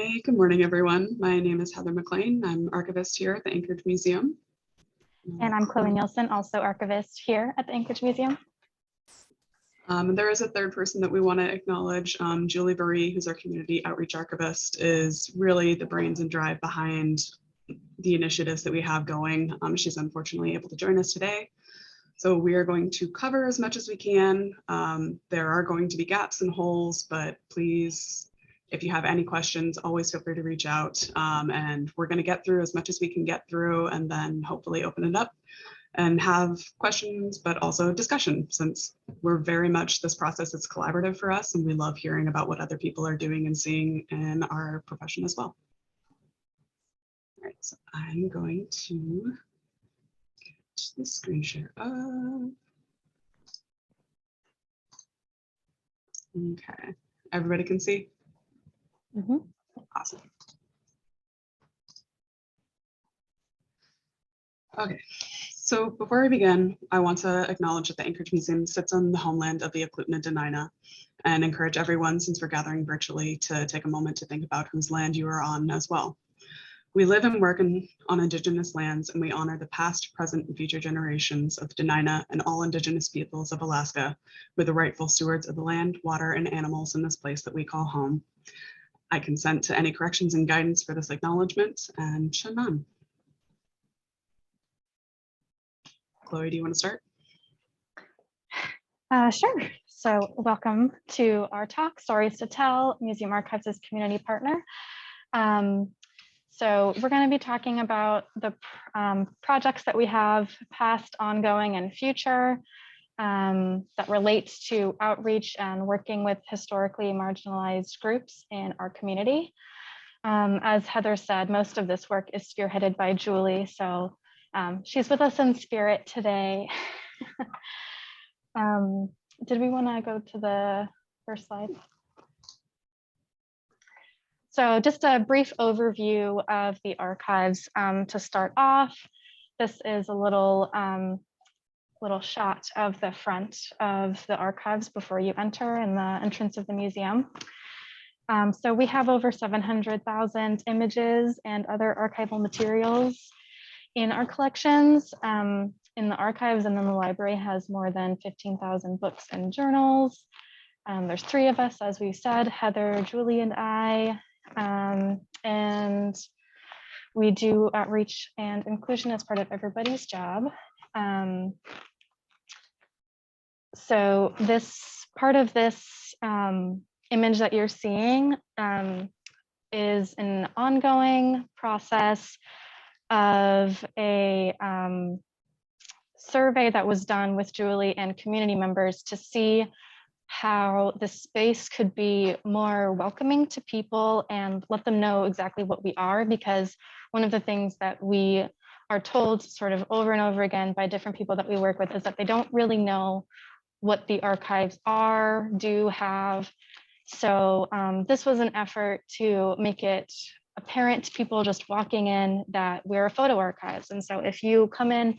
Hey, good morning, everyone. My name is Heather McLean. I'm archivist here at the Anchorage Museum. And I'm Chloe Nielsen, also archivist here at the Anchorage Museum. And there is a third person that we want to acknowledge. Julie Barry, who's our community outreach archivist, is really the brains and drive behind the initiatives that we have going. She's unfortunately able to join us today. So we are going to cover as much as we can. There are going to be gaps and holes, but please, if you have any questions, always feel free to reach out. And we're going to get through as much as we can get through and then hopefully open it up and have questions, but also discussion, since we're very much, this process is collaborative for us and we love hearing about what other people are doing and seeing in our profession as well. All right, so I'm going to get the screen share up. Okay, everybody can see? Mm-hmm. Awesome. Okay, so before I begin, I want to acknowledge that the Anchorage Museum sits on the homeland of the Eklutna Dena'ina and encourage everyone, since we're gathering virtually, to take a moment to think about whose land you are on as well. We live and work on Indigenous lands, and we honor the past, present, and future generations of Dena'ina and all Indigenous peoples of Alaska, who are the rightful stewards of the land, water, and animals in this place that we call home. I consent to any corrections and guidance for this acknowledgement, and Shannon. Chloe, do you want to start? Sure. So welcome to our talk, Stories to Tell, Museum Archives as Community Partner. So we're going to be talking about the projects that we have, past, ongoing, and future, that relates to outreach and working with historically marginalized groups in our community. As Heather said, most of this work is spearheaded by Julie, so she's with us in spirit today. Did we want to go to the first slide? So just a brief overview of the archives to start off. This is a little shot of the front of the archives before you enter in the entrance of the museum. So we have over 700,000 images and other archival materials in our collections. In the archives, and then the library has more than 15,000 books and journals. There's 3 of us, as we said, Heather, Julie, and I. And we do outreach and inclusion as part of everybody's job. So this part of this image that you're seeing is an ongoing process of a survey that was done with Julie and community members to see how the space could be more welcoming to people and let them know exactly what we are, because one of the things that we are told sort of over and over again by different people that we work with is that they don't really know what the archives are, do, have. So this was an effort to make it apparent to people just walking in that we're a photo archives. And so if you come in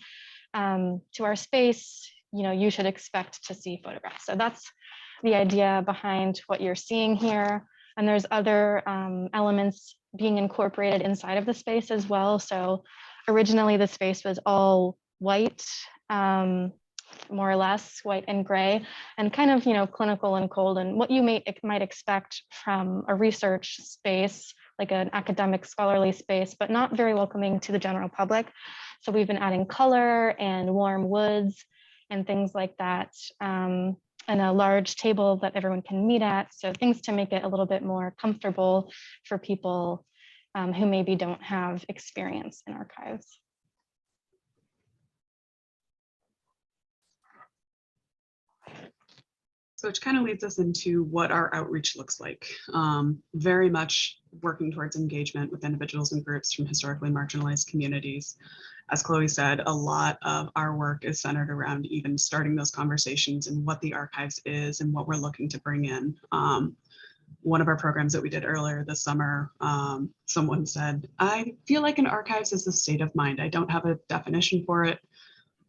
to our space, you should expect to see photographs. So that's the idea behind what you're seeing here. And there's other elements being incorporated inside of the space as well. So originally the space was all white, more or less white and gray, and kind of, clinical and cold, and what you might expect from a research space, like an academic scholarly space, but not very welcoming to the general public. So we've been adding color and warm woods and things like that, and a large table that everyone can meet at. So things to make it a little bit more comfortable for people who maybe don't have experience in archives. So it kind of leads us into what our outreach looks like. Very much working towards engagement with individuals and groups from historically marginalized communities. As Chloe said, a lot of our work is centered around even starting those conversations and what the archives is and what we're looking to bring in. One of our programs that we did earlier this summer, someone said, I feel like an archives is a state of mind. I don't have a definition for it,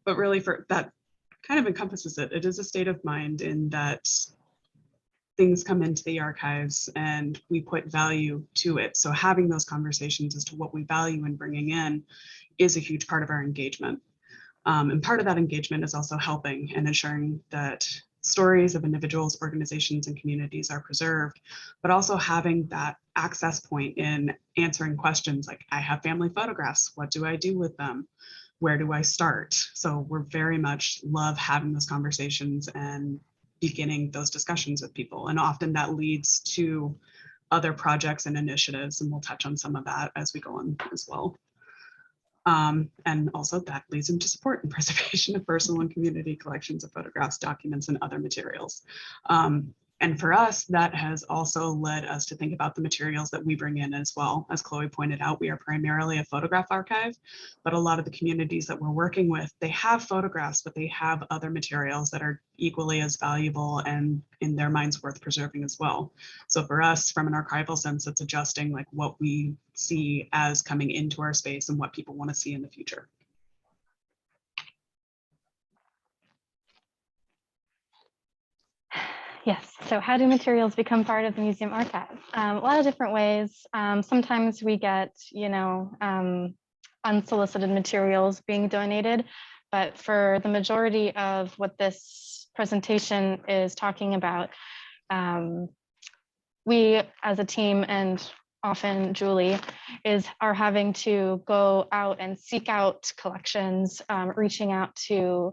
but really for that kind of encompasses it. It is a state of mind in that things come into the archives and we put value to it. So having those conversations as to what we value in bringing in is a huge part of our engagement. And part of that engagement is also helping and ensuring that stories of individuals, organizations, and communities are preserved, but also having that access point in answering questions like, I have family photographs, what do I do with them? Where do I start? So we're very much love having those conversations and beginning those discussions with people. And often that leads to other projects and initiatives, and we'll touch on some of that as we go on as well. And also that leads into support and preservation of personal and community collections of photographs, documents, and other materials. And for us, that has also led us to think about the materials that we bring in as well. As Chloe pointed out, we are primarily a photograph archive, but a lot of the communities that we're working with, they have photographs, but they have other materials that are equally as valuable and in their minds worth preserving as well. So for us, from an archival sense, it's adjusting like what we see as coming into our space and what people want to see in the future. Yes, so how do materials become part of the museum archive? A lot of different ways. Sometimes we get, unsolicited materials being donated, but for the majority of what this presentation is talking about, we as a team, and often Julie, are having to go out and seek out collections, reaching out to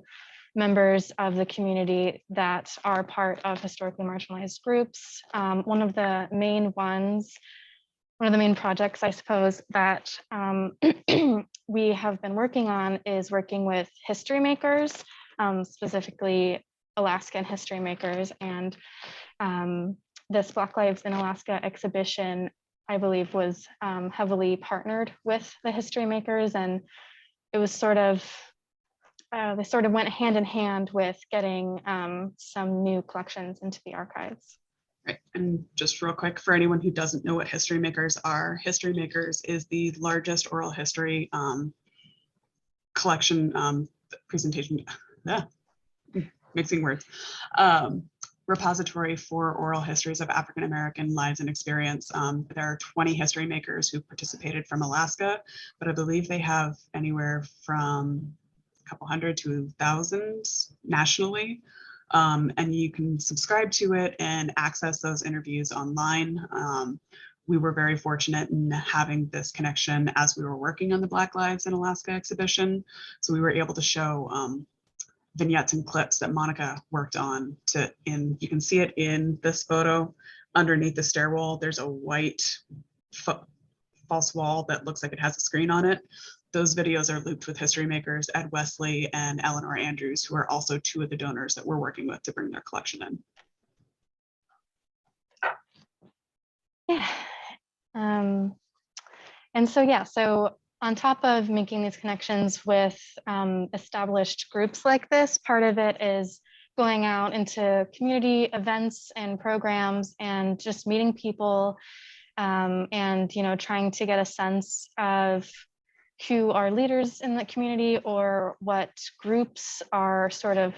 members of the community that are part of historically marginalized groups. One of the main projects, I suppose, that we have been working on is working with history makers, specifically Alaskan history makers. And this Black Lives in Alaska exhibition, I believe, was heavily partnered with the history makers, and it was they sort of went hand in hand with getting some new collections into the archives. Right. And just real quick, for anyone who doesn't know what history makers are, history makers is the largest oral history collection presentation, mixing words, repository for oral histories of African-American lives and experience. There are 20 history makers who participated from Alaska, but I believe they have anywhere from couple hundred to 1,000 nationally. And you can subscribe to it and access those interviews online. We were very fortunate in having this connection as we were working on the Black Lives in Alaska exhibition. So we were able to show vignettes and clips that Monica worked on you can see it in this photo. Underneath the stairwell, there's a white false wall that looks like it has a screen on it. Those videos are looped with history makers Ed Wesley and Eleanor Andrews, who are also two of the donors that we're working with to bring their collection in. Yeah. And so on top of making these connections with established groups like this, part of it is going out into community events and programs and just meeting people and trying to get a sense of who are leaders in the community or what groups are sort of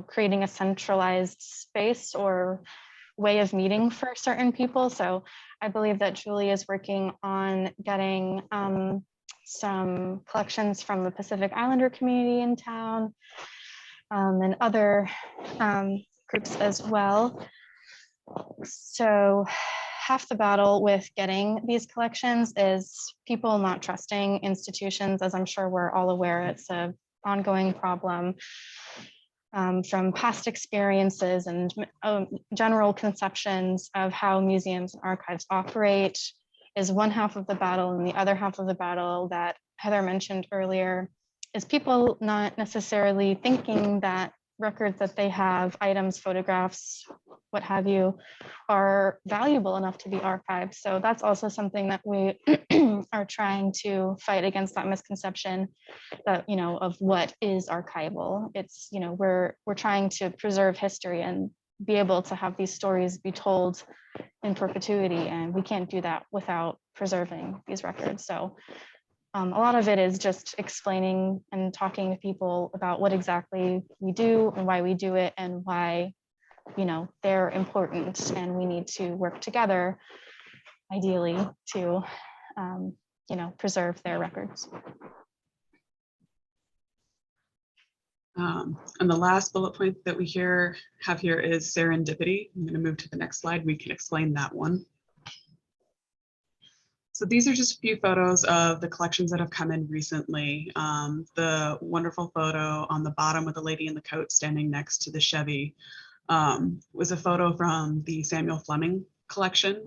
creating a centralized space or way of meeting for certain people. So I believe that Julie is working on getting some collections from the Pacific Islander community in town and other groups as well. So half the battle with getting these collections is people not trusting institutions, as I'm sure we're all aware. It's an ongoing problem from past experiences and general conceptions of how museums and archives operate is one half of the battle, and the other half of the battle that Heather mentioned earlier is people not necessarily thinking that records that they have, items, photographs, what have you, are valuable enough to be archived. So that's also something that we are trying to fight against, that misconception that, of what is archival. It's, we're trying to preserve history and be able to have these stories be told in perpetuity, and we can't do that without preserving these records. So a lot of it is just explaining and talking to people about what exactly we do and why we do it and why they're important and we need to work together, ideally, to preserve their records. And the last bullet point that we have here is serendipity. I'm going to move to the next slide. We can explain that one. So these are just a few photos of the collections that have come in recently. The wonderful photo on the bottom with the lady in the coat standing next to the Chevy was a photo from the Samuel Fleming collection.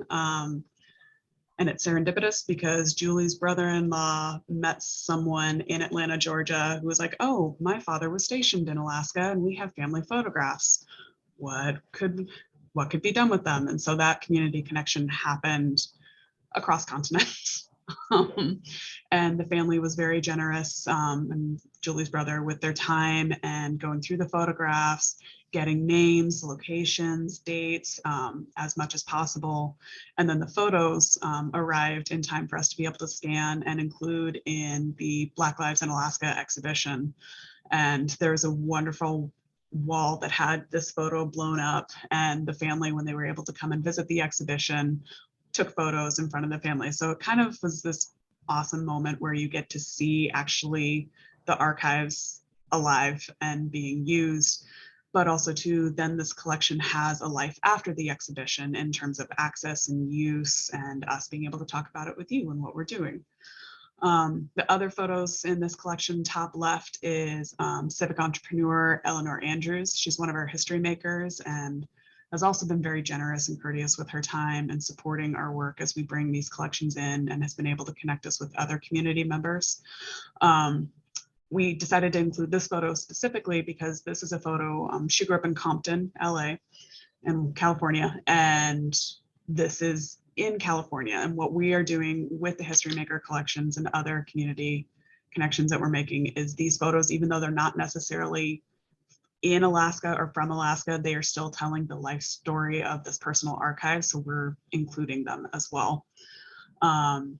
And it's serendipitous because Julie's brother-in-law met someone in Atlanta, Georgia, who was like, oh, my father was stationed in Alaska and we have family photographs. What could be done with them? And so that community connection happened across continents. And the family was very generous, and Julie's brother, with their time and going through the photographs, getting names, locations, dates, as much as possible. And then the photos arrived in time for us to be able to scan and include in the Black Lives in Alaska exhibition. And there's a wonderful wall that had this photo blown up, and the family, when they were able to come and visit the exhibition, took photos in front of the family. So it kind of was this awesome moment where you get to see actually the archives alive and being used, but also too, then this collection has a life after the exhibition in terms of access and use, and us being able to talk about it with you and what we're doing. The other photos in this collection, top left, is civic entrepreneur Eleanor Andrews. She's one of our history makers and has also been very generous and courteous with her time and supporting our work as we bring these collections in, and has been able to connect us with other community members. We decided to include this photo specifically because this is a photo, she grew up in Compton, LA, in California, and this is in California. And what we are doing with the History Maker collections and other community connections that we're making is these photos, even though they're not necessarily in Alaska or from Alaska, they are still telling the life story of this personal archive. So we're including them as well. And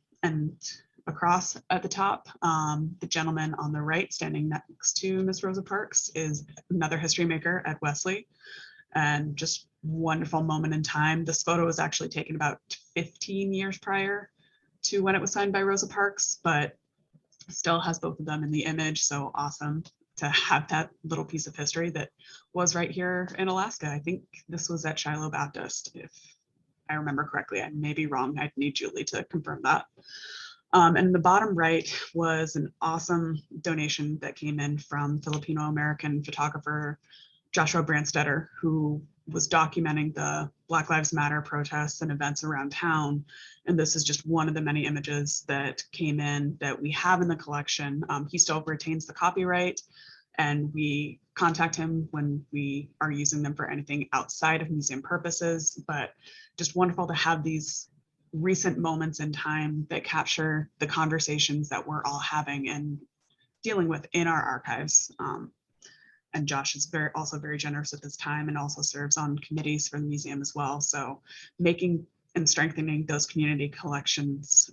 across at the top, the gentleman on the right standing next to Miss Rosa Parks is another history maker at Wesley. And just wonderful moment in time. This photo was actually taken about 15 years prior to when it was signed by Rosa Parks, but still has both of them in the image. So awesome to have that little piece of history that was right here in Alaska. I think this was at Shiloh Baptist, if I remember correctly. I may be wrong. I'd need Julie to confirm that. And the bottom right was an awesome donation that came in from Filipino-American photographer Joshua Brandstetter, who was documenting the Black Lives Matter protests and events around town. And this is just one of the many images that came in that we have in the collection. He still retains the copyright, and we contact him when we are using them for anything outside of museum purposes, but just wonderful to have these recent moments in time that capture the conversations that we're all having and dealing with in our archives. And Josh is also very generous at this time and also serves on committees for the museum as well. So making and strengthening those community connections.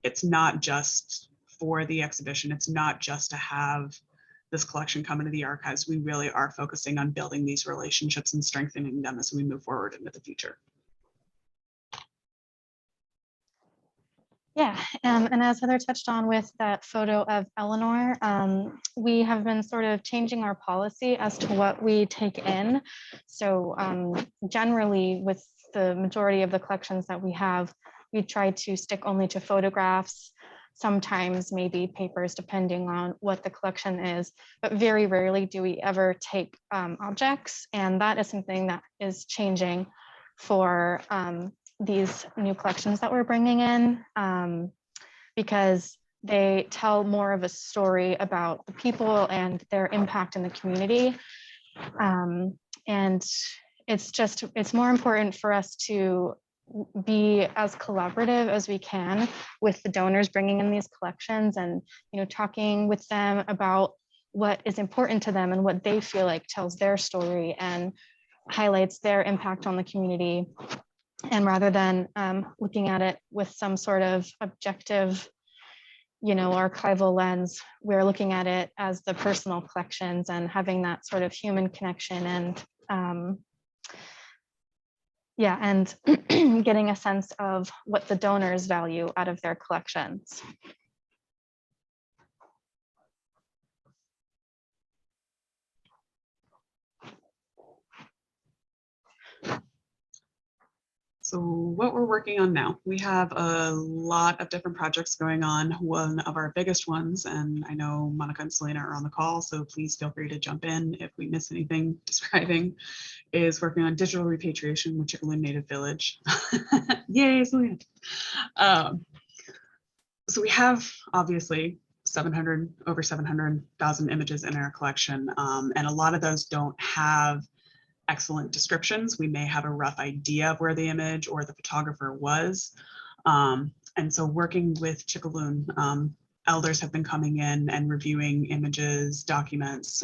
It's not just for the exhibition. It's not just to have this collection come into the archives. We really are focusing on building these relationships and strengthening them as we move forward into the future. Yeah, and as Heather touched on with that photo of Eleanor, we have been sort of changing our policy as to what we take in. So generally, with the majority of the collections that we have, we try to stick only to photographs, sometimes maybe papers, depending on what the collection is, but very rarely do we ever take objects. And that is something that is changing for these new collections that we're bringing in, because they tell more of a story about the people and their impact in the community. And it's more important for us to be as collaborative as we can with the donors bringing in these collections, and talking with them about what is important to them and what they feel like tells their story and highlights their impact on the community. And rather than looking at it with some sort of objective, archival lens, we're looking at it as the personal collections and having that sort of human connection and Yeah, and getting a sense of what the donors value out of their collections. So what we're working on now, we have a lot of different projects going on. One of our biggest ones, and I know Monica and Selena are on the call, so please feel free to jump in if we miss anything describing, is working on digital repatriation with Chickaloo Native Village. Yay, Selena. So we have obviously over 700,000 images in our collection, and a lot of those don't have excellent descriptions. We may have a rough idea of where the image or the photographer was. And so working with Chickaloon, elders have been coming in and reviewing images, documents,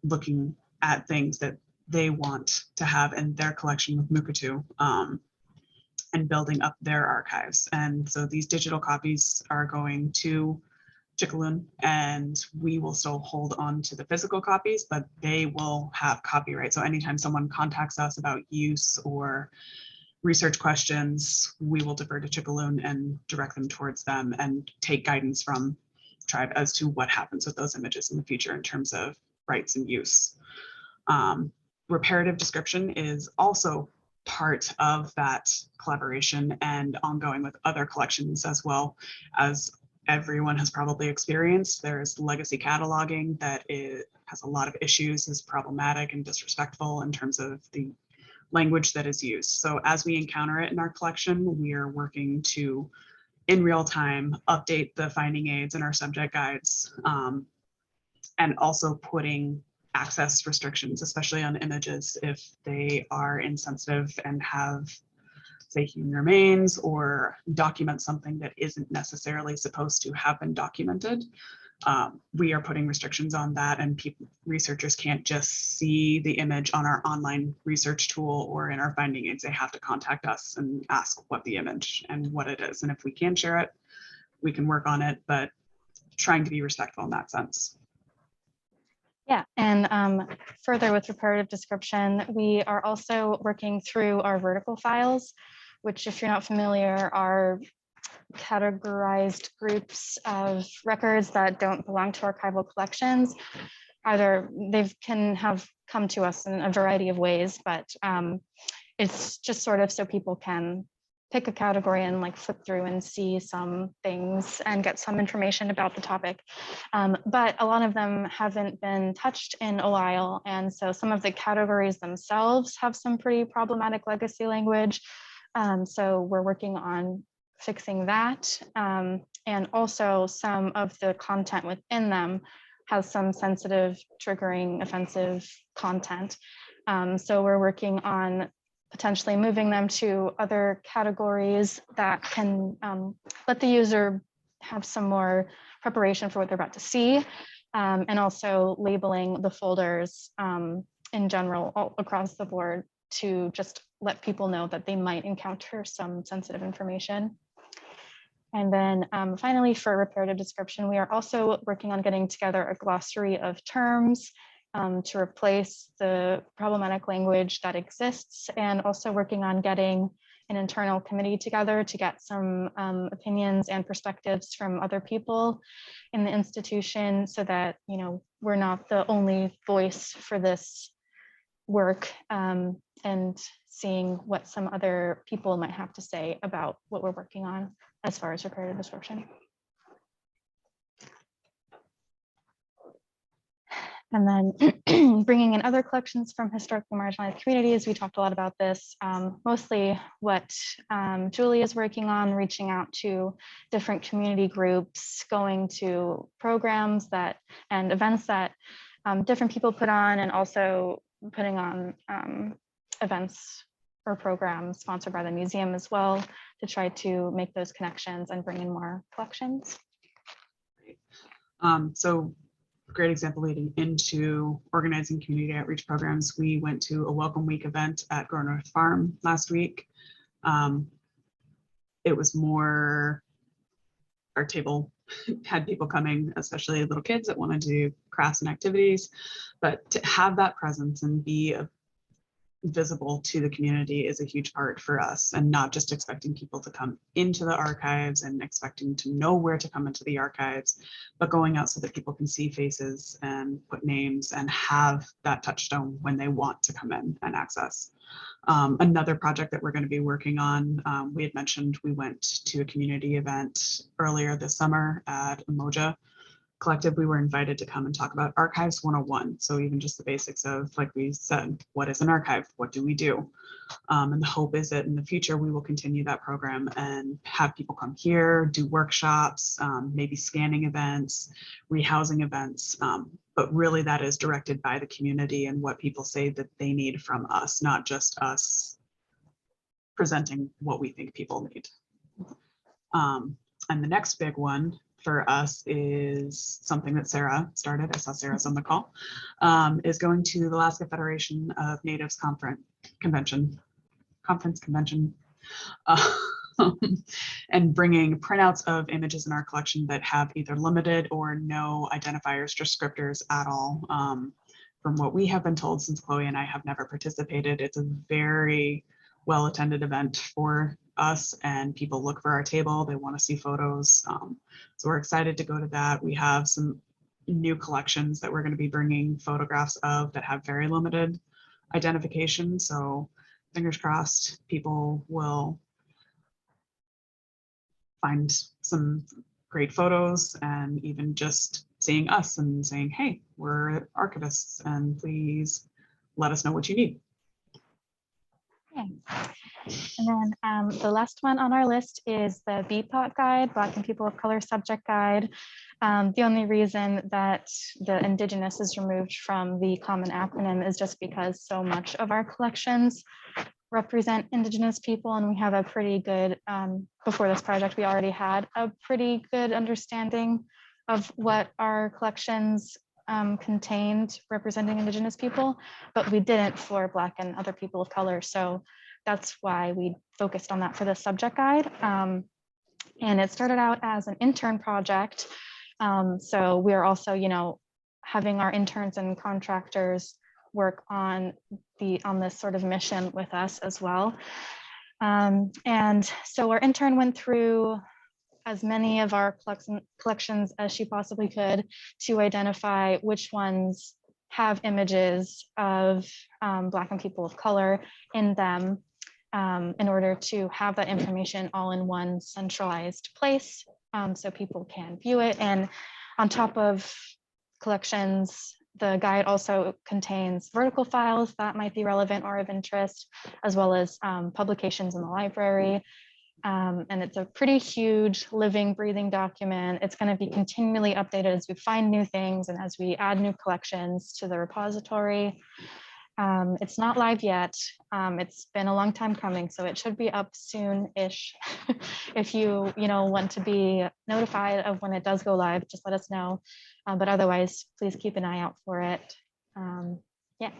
looking at things that they want to have in their collection with Mukatu, and building up their archives. And so these digital copies are going to Chickaloon, and we will still hold on to the physical copies, but they will have copyright. So anytime someone contacts us about use or research questions, we will defer to Chickaloon and direct them towards them and take guidance from tribe as to what happens with those images in the future in terms of rights and use. Reparative description is also part of that collaboration and ongoing with other collections as well. As everyone has probably experienced, there's legacy cataloging that has a lot of issues, is problematic and disrespectful in terms of the language that is used. So as we encounter it in our collection, we are working to, in real time, update the finding aids and our subject guides, and also putting access restrictions, especially on images if they are insensitive and have, say, human remains or document something that isn't necessarily supposed to have been documented. We are putting restrictions on that, and researchers can't just see the image on our online research tool or in our finding aids. They have to contact us and ask what the image and what it is. And if we can share it, we can work on it, but trying to be respectful in that sense. Yeah, and further with reparative description, we are also working through our vertical files, which, if you're not familiar, are categorized groups of records that don't belong to archival collections. Either they can have come to us in a variety of ways, but it's just sort of so people can pick a category and like flip through and see some things and get some information about the topic. But a lot of them haven't been touched in a while. And so some of the categories themselves have some pretty problematic legacy language. So we're working on fixing that. And also some of the content within them has some sensitive, triggering, offensive content. So we're working on potentially moving them to other categories that can let the user have some more preparation for what they're about to see, and also labeling the folders in general all across the board to just let people know that they might encounter some sensitive information. And then finally, for reparative description, we are also working on getting together a glossary of terms to replace the problematic language that exists, and also working on getting an internal committee together to get some opinions and perspectives from other people in the institution, so that, you know, we're not the only voice for this work, and seeing what some other people might have to say about what we're working on as far as reparative description. And then bringing in other collections from historically marginalized communities. We talked a lot about this, mostly what Julie is working on, reaching out to different community groups, going to programs that and events that different people put on, and also putting on events or programs sponsored by the museum as well, to try to make those connections and bring in more collections. So great example leading into organizing community outreach programs. We went to a Welcome Week event at Grow North Farm last week. It was more, our table had people coming, especially little kids that wanted to do crafts and activities, but to have that presence and be a visible to the community is a huge part for us, and not just expecting people to come into the archives and expecting to know where to come into the archives, but going out so that people can see faces and put names and have that touchstone when they want to come in and access. Another project that we're going to be working on, we had mentioned we went to a community event earlier this summer at Umoja Collective. We were invited to come and talk about Archives 101. So even just the basics of, like we said, what is an archive? What do we do? And the hope is that in the future, we will continue that program and have people come here, do workshops, maybe scanning events, rehousing events. But really that is directed by the community and what people say that they need from us, not just us presenting what we think people need. And the next big one for us is something that Sarah started. I saw Sarah's on the call, is going to the Alaska Federation of Natives convention, and bringing printouts of images in our collection that have either limited or no identifiers, descriptors at all. From what we have been told, since Chloe and I have never participated, it's a very well-attended event for us, and people look for our table. They want to see photos. So we're excited to go to that. We have some new collections that we're going to be bringing photographs of that have very limited identification. So fingers crossed, people will find some great photos, and even just seeing us and saying, hey, we're archivists and please let us know what you need. Okay. And then the last one on our list is the BIPOC guide, Black and People of Color subject guide. The only reason that the Indigenous is removed from the common acronym is just because so much of our collections represent Indigenous people, and we have a pretty good, before this project, we already had a pretty good understanding of what our collections contained representing Indigenous people, but we didn't for Black and other people of color. So that's why we focused on that for the subject guide. And it started out as an intern project. So we're also, you know, having our interns and contractors work on this sort of mission with us as well. And so our intern went through as many of our collections as she possibly could to identify which ones have images of Black and people of color in them, in order to have that information all in one centralized place, so people can view it. And on top of collections, the guide also contains vertical files that might be relevant or of interest, as well as publications in the library. And it's a pretty huge living, breathing document. It's going to be continually updated as we find new things and as we add new collections to the repository. It's not live yet. It's been a long time coming, so it should be up soon-ish. If you want to be notified of when it does go live, just let us know. But otherwise, please keep an eye out for it. Yeah.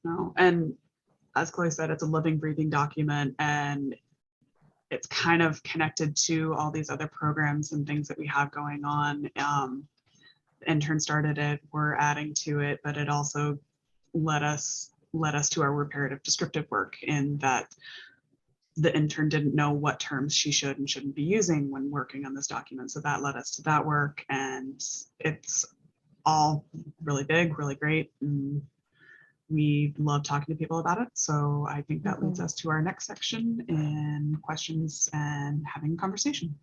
No, and as Chloe said, it's a living, breathing document, and it's kind of connected to all these other programs and things that we have going on. The intern started it, we're adding to it, but it also led us to our reparative descriptive work, in that the intern didn't know what terms she should and shouldn't be using when working on this document. So that led us to that work, and it's all really big, really great. And we love talking to people about it. So I think that leads us to our next section in questions and having a conversation.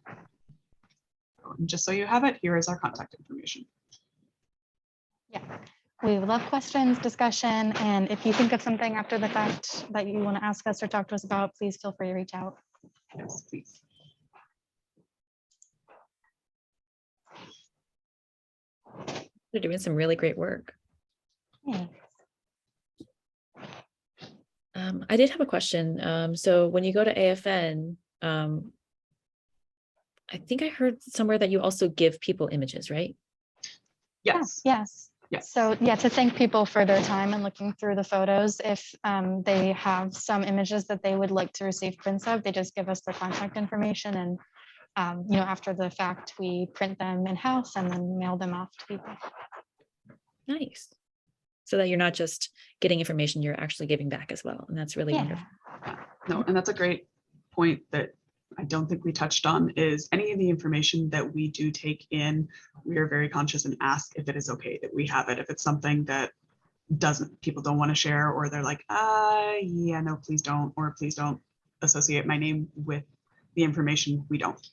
And just so you have it, here is our contact information. Yeah, we love questions, discussion, and if you think of something after the fact that you want to ask us or talk to us about, please feel free to reach out. Yes, please. They're doing some really great work. Yeah. I did have a question. So when you go to AFN, I think I heard somewhere that you also give people images, right? Yes. Yes. Yes. So yeah, to thank people for their time and looking through the photos. If they have some images that they would like to receive prints of, they just give us their contact information, and after the fact, we print them in-house and then mail them off to people. Nice. so that you're not just getting information, you're actually giving back as well. And that's really Yeah. wonderful. No, and that's a great point that I don't think we touched on, is any of the information that we do take in, we are very conscious and ask if it is okay that we have it. If it's something that people don't want to share, or they're like, yeah, no, please don't, or please don't associate my name with the information, we don't.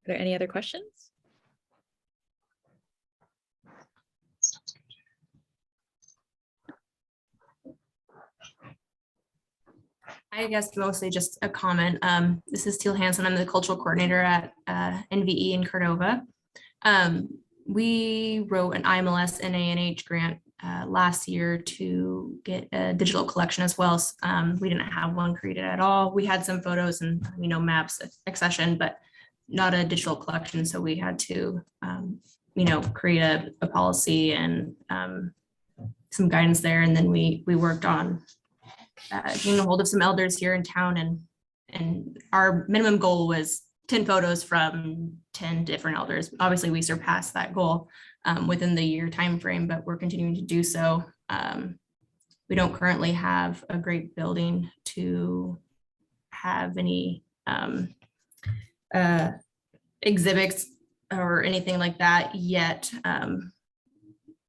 Are there any other questions? I guess mostly just a comment. This is Teal Hansen. I'm the cultural coordinator at NVE in Cordova. We wrote an IMLS NANH grant last year to get a digital collection as well. We didn't have one created at all. We had some photos and maps, accession, but not a digital collection. So we had to create a policy and some guidance there. And then we worked on getting a hold of some elders here in town, and our minimum goal was 10 photos from 10 different elders. Obviously, we surpassed that goal within the year timeframe, but we're continuing to do so. We don't currently have a great building to have any exhibits or anything like that yet.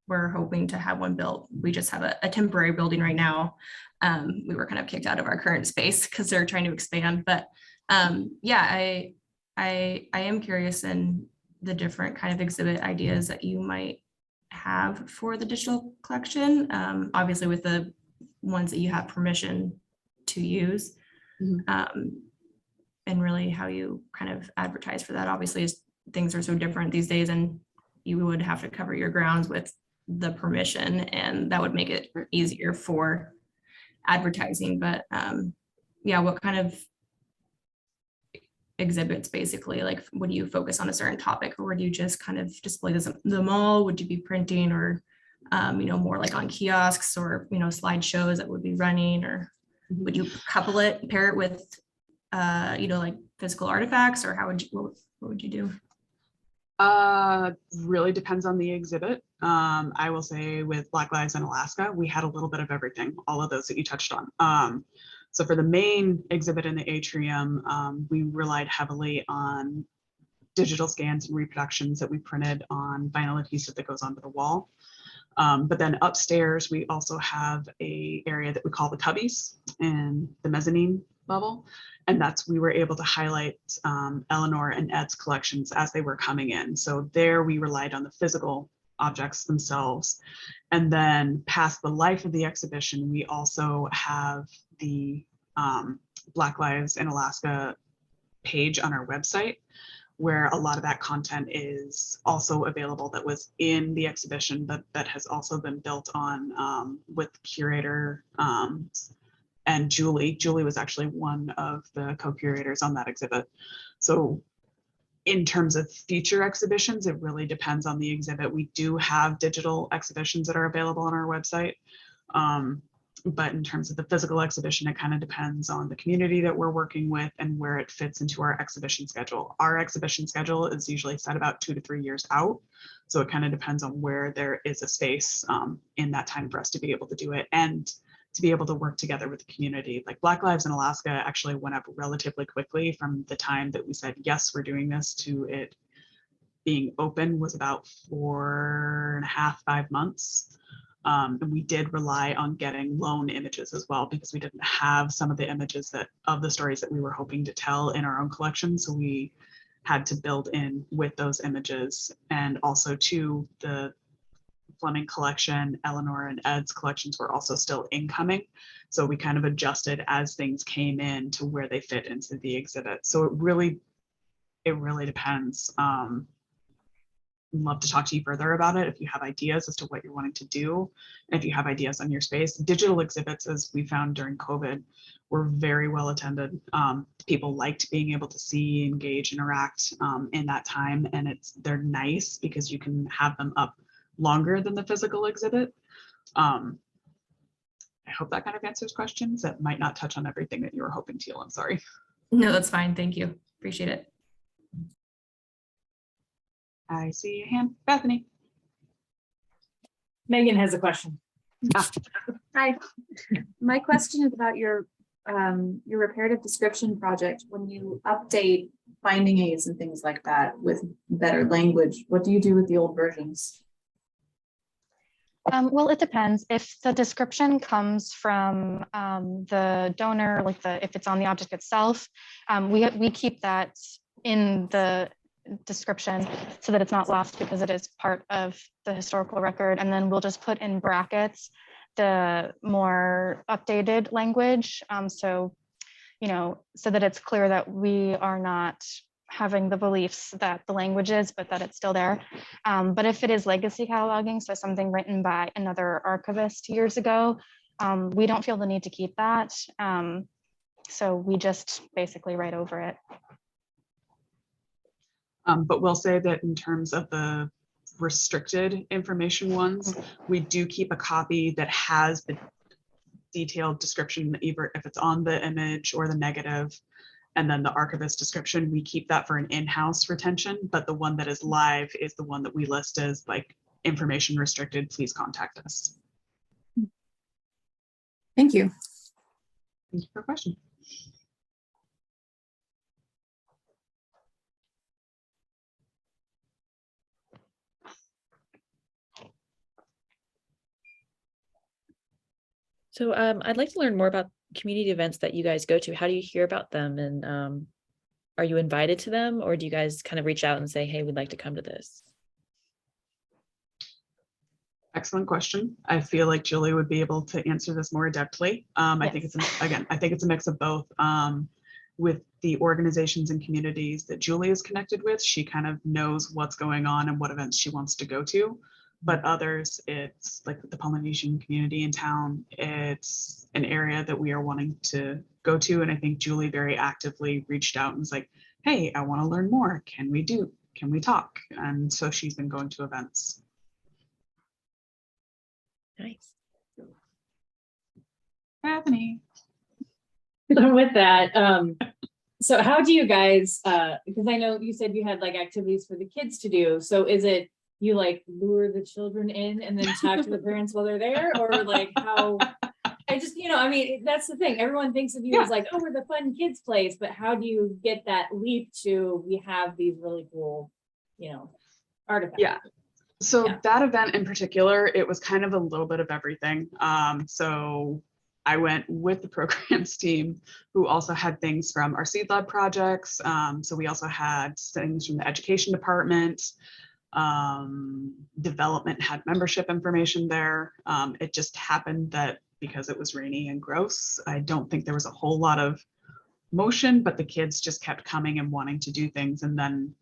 We're hoping to have one built. We just have a temporary building right now. We were kind of kicked out of our current space because they're trying to expand. But yeah, I am curious in the different kind of exhibit ideas that you might have for the digital collection. Obviously, with the ones that you have permission to use, and really how you kind of advertise for that. Obviously, things are so different these days, and you would have to cover your grounds with the permission, and that would make it easier for advertising. But yeah, what kind of exhibits basically, like would you focus on a certain topic, or would you just kind of display them all? Would you be printing, or more like on kiosks, or slideshows that would be running, or would you pair it with like physical artifacts, or how would you, what would you do? Really depends on the exhibit. I will say with Black Lives in Alaska, we had a little bit of everything, all of those that you touched on. So for the main exhibit in the atrium, we relied heavily on digital scans and reproductions that we printed on vinyl adhesive that goes onto the wall. But then upstairs, we also have a area that we call the cubbies in the mezzanine level. And we were able to highlight Eleanor and Ed's collections as they were coming in. So there we relied on the physical objects themselves. And then past the life of the exhibition, we also have the Black Lives in Alaska page on our website, where a lot of that content is also available that was in the exhibition, but that has also been built on with curator and Julie. Julie was actually one of the co-curators on that exhibit. So in terms of future exhibitions, it really depends on the exhibit. We do have digital exhibitions that are available on our website. But in terms of the physical exhibition, it kind of depends on the community that we're working with and where it fits into our exhibition schedule. Our exhibition schedule is usually set about 2 to 3 years out. So it kind of depends on where there is a space in that time for us to be able to do it, and to be able to work together with the community. Like Black Lives in Alaska actually went up relatively quickly from the time that we said, yes, we're doing this, to it being open was about 4.5, 5 months. And we did rely on getting loan images as well, because we didn't have some of the images of the stories that we were hoping to tell in our own collection. So we had to build in with those images. And also to the Fleming collection, Eleanor and Ed's collections were also still incoming. So we kind of adjusted as things came in to where they fit into the exhibit. So it really depends. Love to talk to you further about it if you have ideas as to what you're wanting to do, and if you have ideas on your space. Digital exhibits, as we found during COVID, were very well attended. People liked being able to see, engage, interact in that time, and they're nice because you can have them up longer than the physical exhibit. I hope that kind of answers questions. That might not touch on everything that you were hoping to. I'm sorry. No, that's fine. Thank you. Appreciate it. I see a hand. Bethany. Megan has a question. Hi, my question is about your reparative description project. When you update finding aids and things like that with better language, what do you do with the old versions? Well, it depends. If the description comes from the donor, like if it's on the object itself, we keep that in the description so that it's not lost because it is part of the historical record. And then we'll just put in brackets the more updated language. So that it's clear that we are not having the beliefs that the language is, but that it's still there. But if it is legacy cataloging, so something written by another archivist years ago, we don't feel the need to keep that. So we just basically write over it. But we'll say that in terms of the restricted information ones, we do keep a copy that has the detailed description, either if it's on the image or the negative. And then the archivist description, we keep that for an in-house retention, but the one that is live is the one that we list as like information restricted, please contact us. Thank you. Thank you for the question. So I'd like to learn more about community events that you guys go to. How do you hear about them? And are you invited to them, or do you guys kind of reach out and say, hey, we'd like to come to this? Excellent question. I feel like Julie would be able to answer this more adeptly. I think it's, I think it's a mix of both. With the organizations and communities that Julie is connected with, she kind of knows what's going on and what events she wants to go to. But others, it's like the Polynesian community in town, it's an area that we are wanting to go to. And I think Julie very actively reached out and was like, hey, I want to learn more. Can we talk? And so she's been going to events. Nice. Bethany. With that, so how do you guys, because I know you said you had like activities for the kids to do. So is it you like lure the children in and then talk to the parents while they're there, or like how? I just, I mean, that's the thing. Everyone thinks of you as like, oh, we're the fun kids place, but how do you get that leap to we have these really cool, artifacts? Yeah. So that event in particular, it was kind of a little bit of everything. So I went with the programs team, who also had things from our Seed Lab projects. So we also had things from the education department. Development had membership information there. It just happened that because it was rainy and gross, I don't think there was a whole lot of motion, but the kids just kept coming and wanting to do things. And then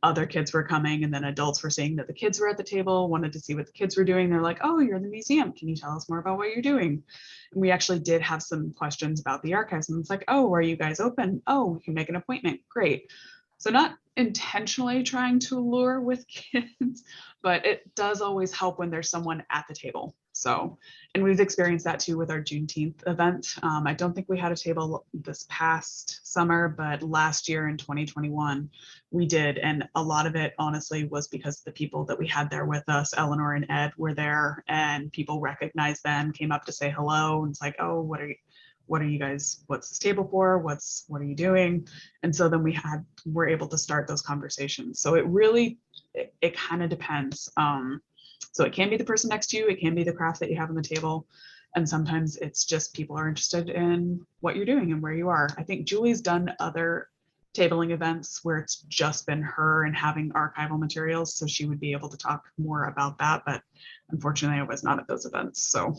other kids were coming, and then adults were seeing that the kids were at the table, wanted to see what the kids were doing. They're like, oh, you're in the museum. Can you tell us more about what you're doing? And we actually did have some questions about the archives, and it's like, oh, are you guys open? Oh, we can make an appointment. Great. So not intentionally trying to lure with kids, but it does always help when there's someone at the table. So, and we've experienced that too with our Juneteenth event. I don't think we had a table this past summer, but last year in 2021, we did. And a lot of it honestly was because the people that we had there with us, Eleanor and Ed, were there, and people recognized them, came up to say hello. And it's like, oh, what are you guys, what's this table for? What are you doing? And so then we're able to start those conversations. So it really, it kind of depends. So it can be the person next to you, it can be the craft that you have on the table. And sometimes it's just people are interested in what you're doing and where you are. I think Julie's done other tabling events where it's just been her and having archival materials. So she would be able to talk more about that, but unfortunately I was not at those events. So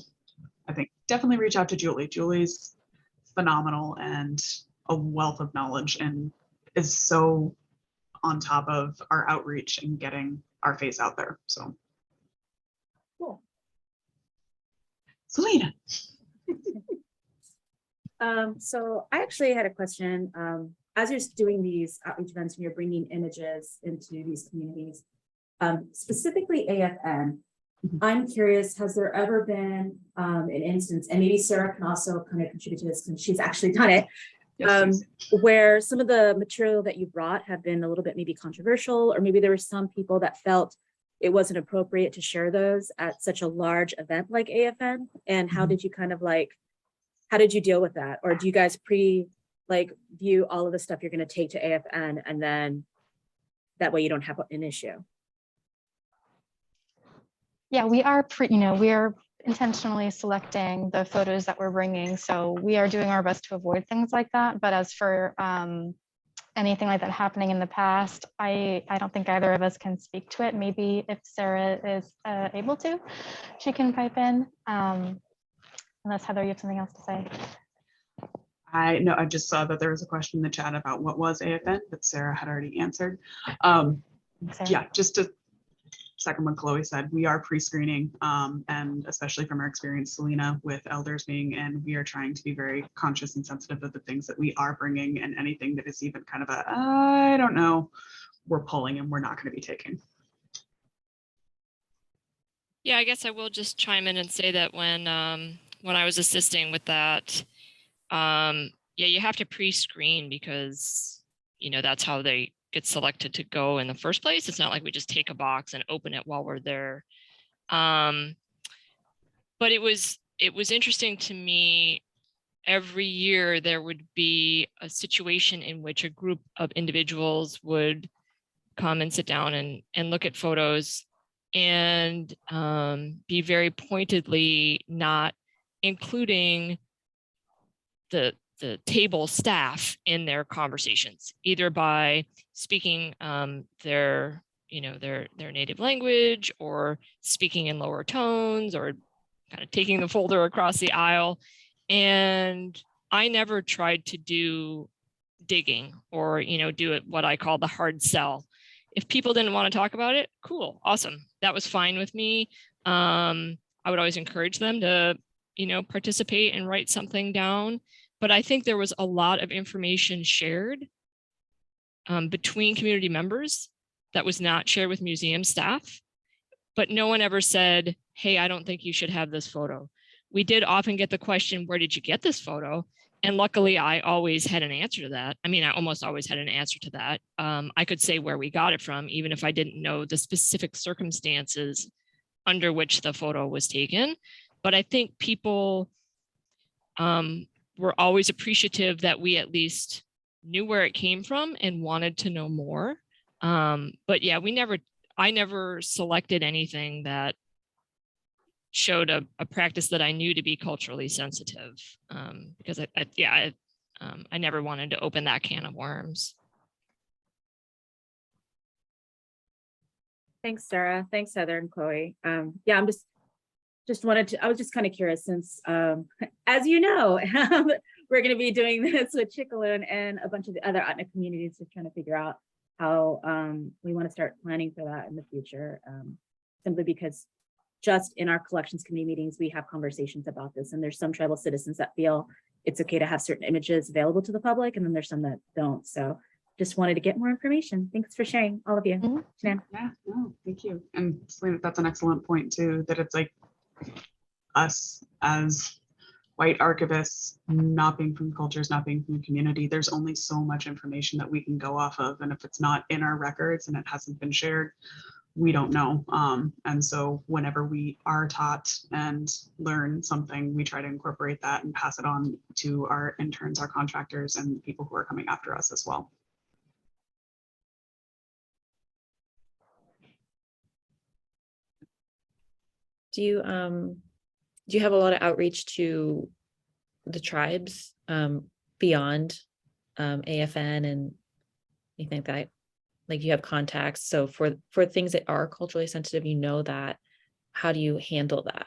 I think definitely reach out to Julie. Julie's phenomenal and a wealth of knowledge, and is so on top of our outreach and getting our face out there. So Cool. Selena. So I actually had a question. As you're doing these outreach events and you're bringing images into these communities, specifically AFN, I'm curious, has there ever been an instance, and maybe Sarah can also kind of contribute to this since she's actually done it, Yes, please. where some of the material that you brought have been a little bit maybe controversial, or maybe there were some people that felt it wasn't appropriate to share those at such a large event like AFN? And how did you kind of like, how did you deal with that? Or do you guys view all of the stuff you're going to take to AFN, and then that way you don't have an issue? Yeah, we are we are intentionally selecting the photos that we're bringing. So we are doing our best to avoid things like that. But as for anything like that happening in the past, I don't think either of us can speak to it. Maybe if Sarah is able to, she can pipe in. Unless Heather, you have something else to say. I just saw that there was a question in the chat about what was AFN, but Sarah had already answered. Yeah, just to second what Chloe said, we are pre-screening, and especially from our experience, Selena, with elders being in, we are trying to be very conscious and sensitive of the things that we are bringing, and anything that is even kind of a, I don't know, we're pulling and we're not going to be taking. Yeah, I guess I will just chime in and say that when I was assisting with that, yeah, you have to pre-screen because, that's how they get selected to go in the first place. It's not like we just take a box and open it while we're there. But it was interesting to me. Every year there would be a situation in which a group of individuals would come and sit down and look at photos and be very pointedly not including the table staff in their conversations, either by speaking their native language, or speaking in lower tones, or kind of taking the folder across the aisle. And I never tried to do digging or do it what I call the hard sell. If people didn't want to talk about it, cool, awesome, that was fine with me. I would always encourage them to participate and write something down. But I think there was a lot of information shared between community members that was not shared with museum staff, but no one ever said, hey, I don't think you should have this photo. We did often get the question, where did you get this photo? And luckily, I always had an answer to that. I mean, I almost always had an answer to that. I could say where we got it from, even if I didn't know the specific circumstances under which the photo was taken. But I think people were always appreciative that we at least knew where it came from and wanted to know more. But yeah, I never selected anything that showed a practice that I knew to be culturally sensitive, because I never wanted to open that can of worms. Thanks, Sarah. Thanks, Heather and Chloe. Yeah, I was just kind of curious since, as you know, we're going to be doing this with Chickaloon and a bunch of the other Atna communities, just trying to figure out how we want to start planning for that in the future. Simply because just in our collections committee meetings, we have conversations about this, and there's some tribal citizens that feel it's okay to have certain images available to the public, and then there's some that don't. So just wanted to get more information. Thanks for sharing, all of you. Mm-hmm. Yeah, no, thank you. And Selena, that's an excellent point too, that it's like us as white archivists, not being from cultures, not being from the community, there's only so much information that we can go off of. And if it's not in our records and it hasn't been shared, we don't know. And so whenever we are taught and learn something, we try to incorporate that and pass it on to our interns, our contractors, and people who are coming after us as well. Do you have a lot of outreach to the tribes beyond AFN and anything like that? Like, you have contacts, so for things that are culturally sensitive, that, how do you handle that?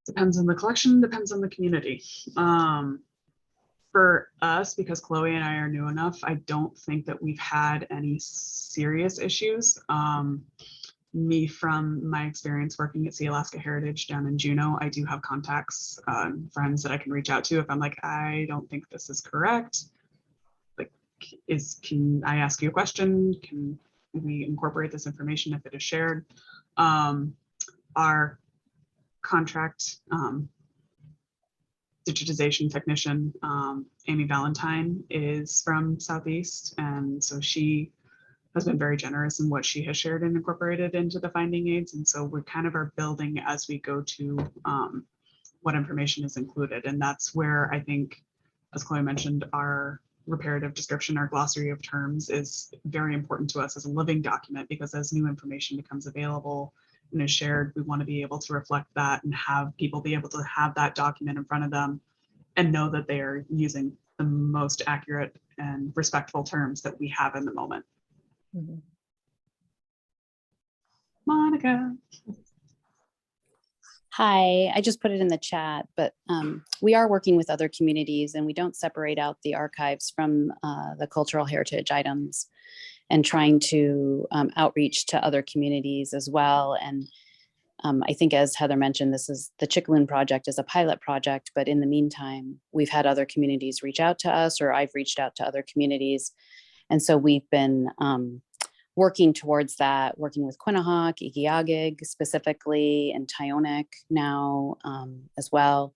Depends on the collection, depends on the community. For us, because Chloe and I are new enough, I don't think that we've had any serious issues. Me, from my experience working at Sea Alaska Heritage down in Juneau, I do have contacts, friends that I can reach out to if I'm like, I don't think this is correct. Like, can I ask you a question? Can we incorporate this information if it is shared? Our contract digitization technician, Amy Valentine, is from Southeast. And so she has been very generous in what she has shared and incorporated into the finding aids. And so we kind of are building as we go to what information is included. And that's where I think, as Chloe mentioned, our reparative description, our glossary of terms is very important to us as a living document, because as new information becomes available and is shared, we want to be able to reflect that and have people be able to have that document in front of them and know that they are using the most accurate and respectful terms that we have in the moment. Mhm. Monica. Hi, I just put it in the chat, but we are working with other communities, and we don't separate out the archives from the cultural heritage items, and trying to outreach to other communities as well. And I think, as Heather mentioned, this is the Chickaloon project is a pilot project, but in the meantime, we've had other communities reach out to us, or I've reached out to other communities. And so we've been working towards that, working with Quinnahock, Igiagig specifically, and Tyonek now as well.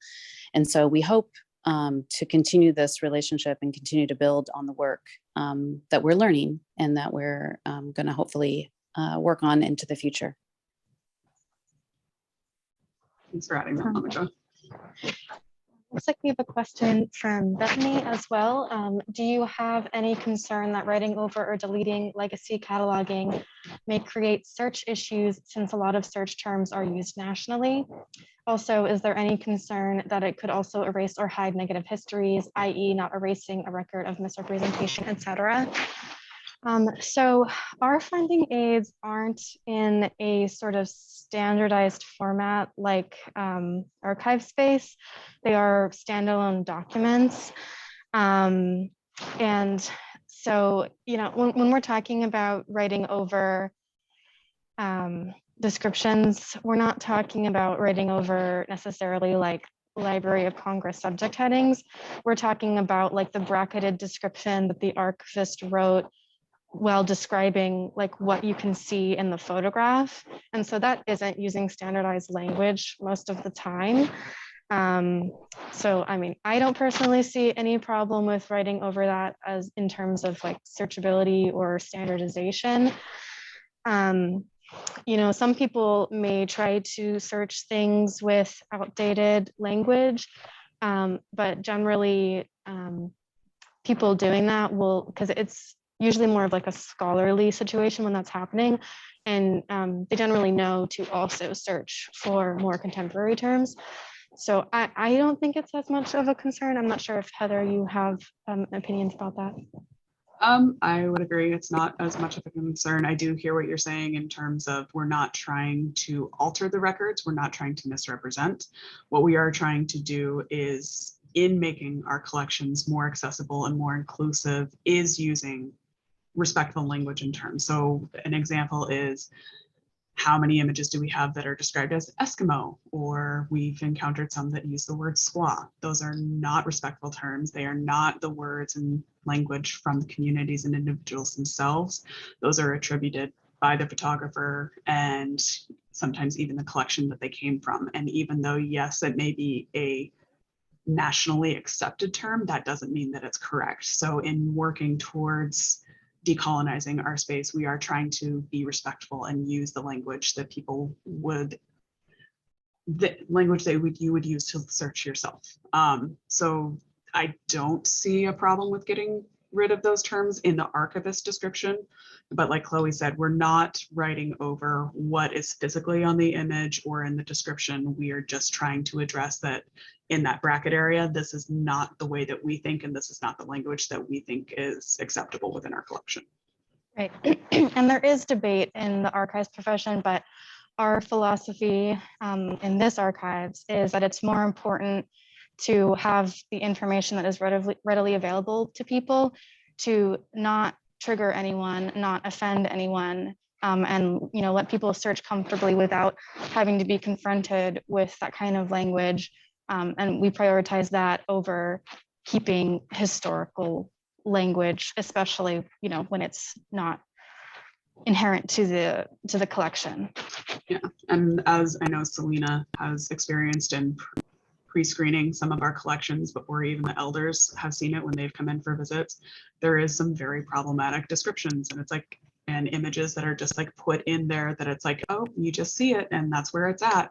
And so we hope to continue this relationship and continue to build on the work that we're learning and that we're going to hopefully work on into the future. Thanks for adding that, Monica. Looks like we have a question from Bethany as well. Do you have any concern that writing over or deleting legacy cataloging may create search issues, since a lot of search terms are used nationally? Also, is there any concern that it could also erase or hide negative histories, i.e. not erasing a record of misrepresentation, etc.? So our finding aids aren't in a sort of standardized format like archive space. They are standalone documents. And so, you know, when we're talking about writing over descriptions, we're not talking about writing over necessarily like Library of Congress subject headings. We're talking about like the bracketed description that the archivist wrote while describing like what you can see in the photograph. And so that isn't using standardized language most of the time. So, I mean, I don't personally see any problem with writing over that as in terms of like searchability or standardization. You know, some people may try to search things with outdated language, but generally people doing that will, because it's usually more of like a scholarly situation when that's happening. And they generally know to also search for more contemporary terms. So I don't think it's as much of a concern. I'm not sure if Heather, you have opinions about that. I would agree. It's not as much of a concern. I do hear what you're saying in terms of we're not trying to alter the records. We're not trying to misrepresent. What we are trying to do is, in making our collections more accessible and more inclusive, is using respectful language and terms. So an example is, how many images do we have that are described as Eskimo? Or we've encountered some that use the word squaw. Those are not respectful terms. They are not the words and language from the communities and individuals themselves. Those are attributed by the photographer and sometimes even the collection that they came from. And even though, yes, it may be a nationally accepted term, that doesn't mean that it's correct. So in working towards decolonizing our space, we are trying to be respectful and use the language that people would, the language that you would use to search yourself. So I don't see a problem with getting rid of those terms in the archivist description. But like Chloe said, we're not writing over what is physically on the image or in the description. We are just trying to address that in that bracket area, this is not the way that we think, and this is not the language that we think is acceptable within our collection. Right. And there is debate in the archives profession, but our philosophy in this archives is that it's more important to have the information that is readily available to people, to not trigger anyone, not offend anyone, and let people search comfortably without having to be confronted with that kind of language. And we prioritize that over keeping historical language, especially when it's not inherent to the collection. Yeah, and as I know Selena has experienced in pre-screening some of our collections before even the elders have seen it when they've come in for visits, there is some very problematic descriptions, and it's like, and images that are just like put in there that it's like, oh, you just see it and that's where it's at.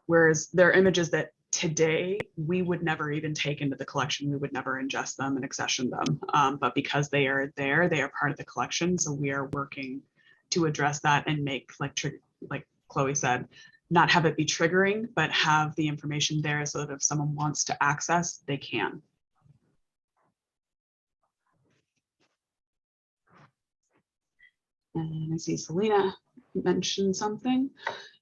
Whereas there are images that today we would never even take into the collection. We would never ingest them and accession them. But because they are there, they are part of the collection. So we are working to address that and make, like Chloe said, not have it be triggering, but have the information there so that if someone wants to access, they can. And I see Selena mentioned something.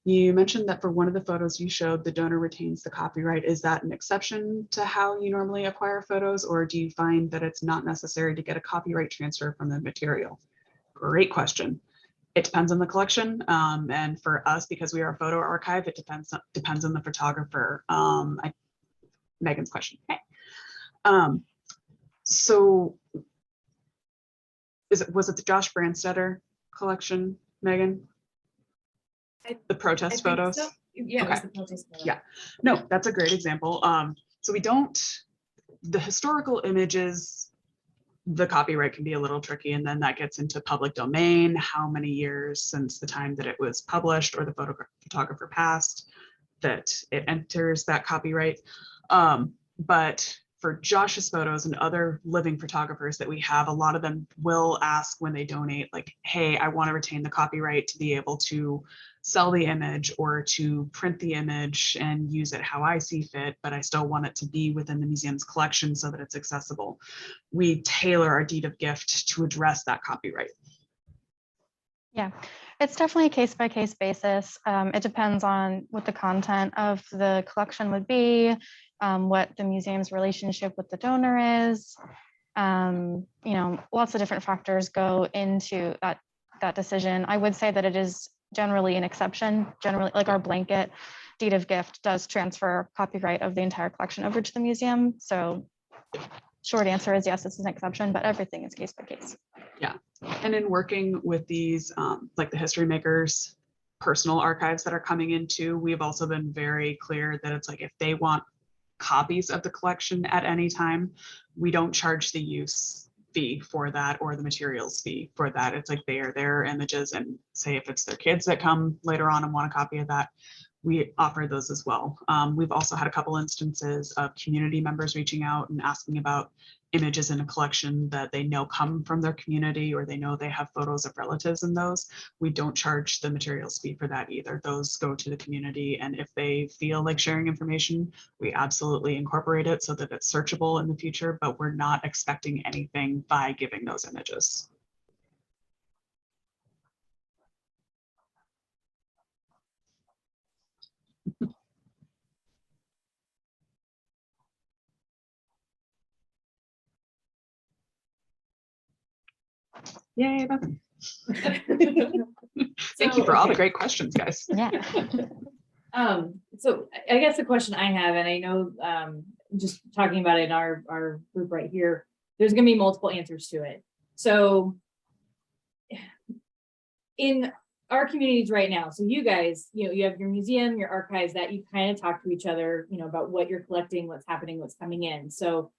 You mentioned that for one of the photos you showed, the donor retains the copyright. Is that an exception to how you normally acquire photos, or do you find that it's not necessary to get a copyright transfer from the material? Great question. It depends on the collection. And for us, because we are a photo archive, it depends on the photographer. Megan's question. Okay. So was it the Josh Brandstetter collection, Megan? The protest photos? So. Yeah, it Okay. was the protest photo. Yeah, no, that's a great example. So the historical images, the copyright can be a little tricky, and then that gets into public domain, how many years since the time that it was published or the photographer passed that it enters that copyright. But for Josh's photos and other living photographers that we have, a lot of them will ask when they donate, like, hey, I want to retain the copyright to be able to sell the image or to print the image and use it how I see fit, but I still want it to be within the museum's collection so that it's accessible. We tailor our deed of gift to address that copyright. Yeah, it's definitely a case-by-case basis. It depends on what the content of the collection would be, what the museum's relationship with the donor is. Lots of different factors go into that decision. I would say that it is generally an exception. Generally, like our blanket deed of gift does transfer copyright of the entire collection over to the museum. So short answer is yes, it's an exception, but everything is case by case. Yeah, and in working with these, like the history makers, personal archives that are coming into, we've also been very clear that it's like, if they want copies of the collection at any time, we don't charge the use fee for that or the materials fee for that. It's like they are their images, and say if it's their kids that come later on and want a copy of that, we offer those as well. We've also had a couple instances of community members reaching out and asking about images in a collection that they know come from their community, or they know they have photos of relatives in those. We don't charge the materials fee for that either. Those go to the community, and if they feel like sharing information, we absolutely incorporate it so that it's searchable in the future, but we're not expecting anything by giving those images. Yay, Bethany. Thank you for all the great questions, guys. Yeah. So I guess the question I have, and I know just talking about it in our group right here, there's going to be multiple answers to it. So in our communities right now, so you guys, you have your museum, your archives, that you kind of talk to each other, about what you're collecting, what's happening, what's coming in. So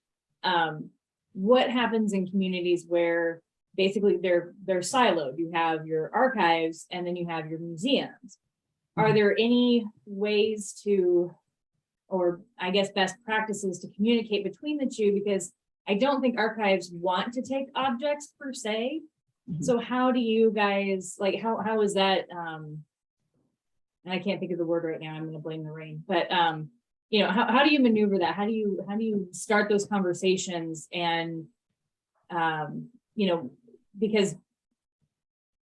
what happens in communities where basically they're siloed? You have your archives and then you have your museums. Are there any ways to, or I guess best practices to communicate between the two? Because I don't think archives want to take objects per se. So how do you guys, like, how is that, and I can't think of the word right now, I'm going to blame the rain, but how do you maneuver that? How do you start those conversations? And because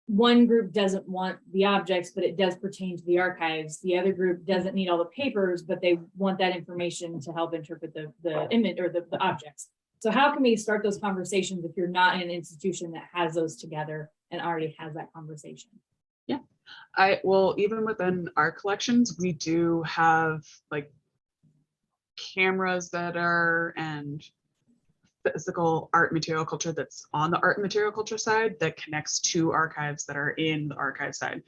one group doesn't want the objects, but it does pertain to the archives. The other group doesn't need all the papers, but they want that information to help interpret the image or the objects. So how can we start those conversations if you're not in an institution that has those together and already has that conversation? Yeah, well, even within our collections, we do have like cameras that are, and physical art material culture that's on the art and material culture side that connects to archives that are in the archive side.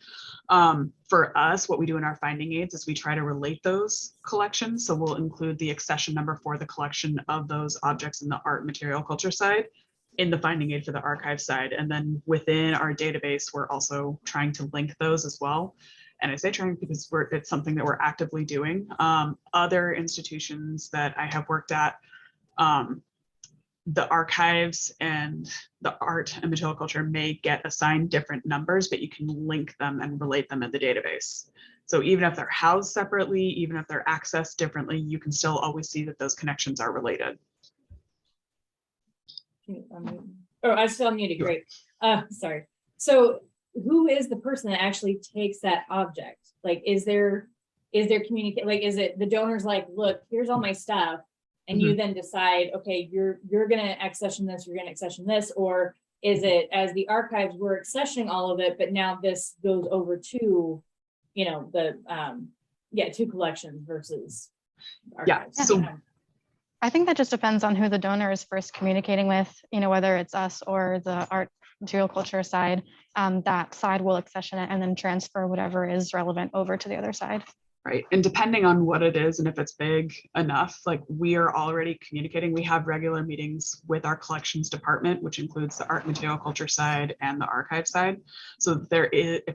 For us, what we do in our finding aids is we try to relate those collections. So we'll include the accession number for the collection of those objects in the art material culture side in the finding aid for the archive side. And then within our database, we're also trying to link those as well. And I say trying because it's something that we're actively doing. Other institutions that I have worked at, the archives and the art and material culture may get assigned different numbers, but you can link them and relate them in the database. So even if they're housed separately, even if they're accessed differently, you can still always see that those connections are related. Oh, I still muted, great. Sorry. So who is the person that actually takes that object? Like, is there communicate, like, is it the donor's like, look, here's all my stuff, and you then decide, okay, you're gonna accession this, you're gonna accession this, or is it as the archives were accessioning all of it, but now this goes over to, you know, the to collections versus archives? Yeah, so I think that just depends on who the donor is first communicating with, you know, whether it's us or the art material culture side. That side will accession it and then transfer whatever is relevant over to the other side. right, and depending on what it is and if it's big enough, like we are already communicating. We have regular meetings with our collections department, which includes the art material culture side and the archive side. So if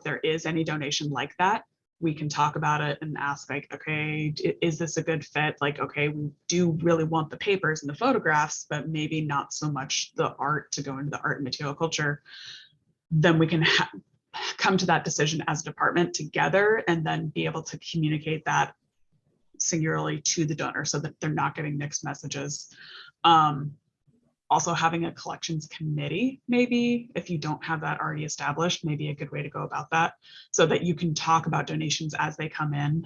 there is any donation like that, we can talk about it and ask, like, okay, is this a good fit? Like, okay, we do really want the papers and the photographs, but maybe not so much the art to go into the art and material culture. Then we can come to that decision as a department together and then be able to communicate that singularly to the donor so that they're not getting mixed messages. Also having a collections committee, maybe if you don't have that already established, maybe a good way to go about that so that you can talk about donations as they come in.